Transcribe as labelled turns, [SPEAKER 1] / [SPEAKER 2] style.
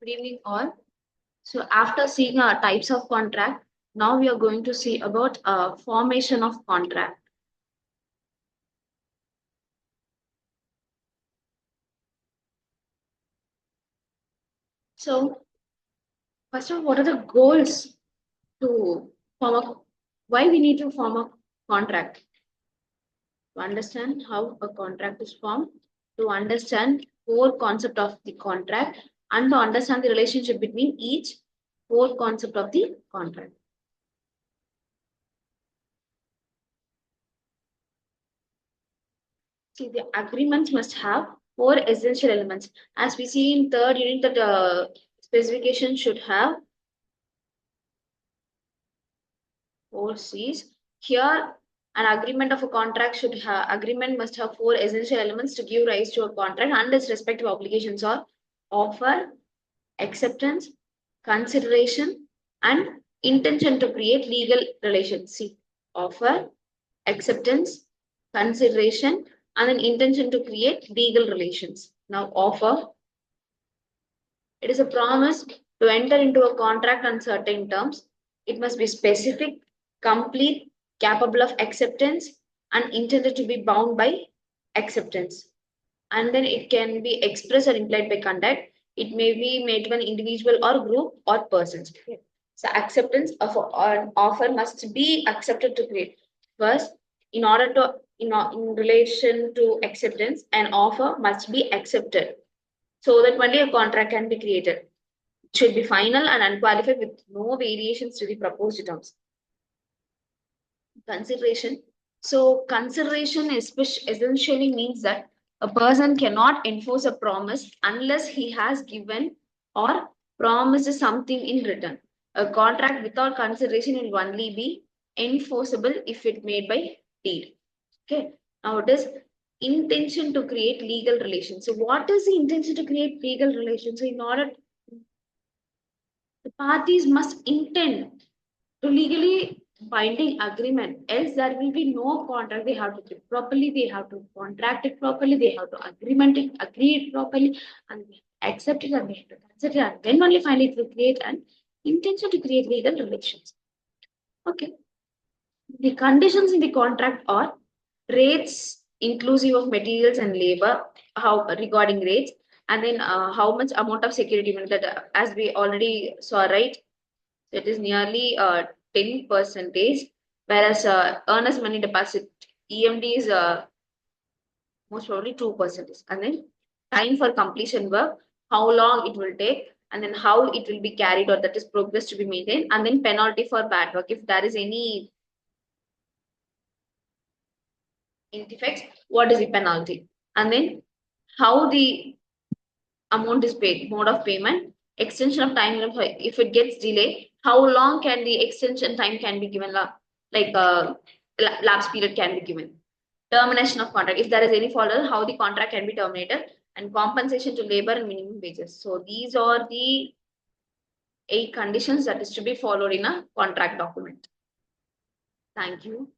[SPEAKER 1] Good evening, all. So, after seeing types of contract, now we are going to see about formation of contract. So, first of all, what are the goals to form a? Why we need to form a contract? To understand how a contract is formed, to understand core concept of the contract, and to understand the relationship between each core concept of the contract. See, the agreements must have four essential elements. As we see in third unit, that specification should have four C's. Here, an agreement of a contract should have agreement must have four essential elements to give rise to a contract, and its respective obligations are offer, acceptance, consideration, and intention to create legal relations. See, offer, acceptance, consideration, and an intention to create legal relations. Now, offer. It is a promise to enter into a contract on certain terms. It must be specific, complete, capable of acceptance, and intended to be bound by acceptance. And then it can be expressed or implied by conduct. It may be made to an individual or group or persons. Okay. So acceptance of an offer must be accepted to create. First, in order to in relation to acceptance, an offer must be accepted so that only a contract can be created. It should be final and unqualified with no variations to the proposed terms. Consideration. So consideration essentially means that a person cannot enforce a promise unless he has given or promised something in return. A contract without consideration will only be enforceable if it made by deed. Okay. Now it is intention to create legal relations. So what is the intention to create legal relations? So in order, the parties must intend to legally binding agreement, else there will be no contract. They have to keep properly, they have to contract it properly, they have to agree it properly, and accept it, and they have to consider it, and then only finally it will create an intention to create legal relations. Okay. The conditions in the contract are rates inclusive of materials and labor, how regarding rates, and then how much amount of security that as we already saw, right? It is nearly 10 percentage, whereas earnest money deposit EMD is most probably 2%. And then time for completion work, how long it will take, and then how it will be carried out, that is progress to be maintained, and then penalty for bad work. If there is any defects, what is the penalty? And then how the amount is paid, mode of payment, extension of time, if it gets delayed, how long can the extension time can be given, like lapse period can be given. Termination of contract, if there is any fault, how the contract can be terminated, and compensation to labor and minimum wages. So these are the 8 conditions that is to be followed in a contract document. Thank you.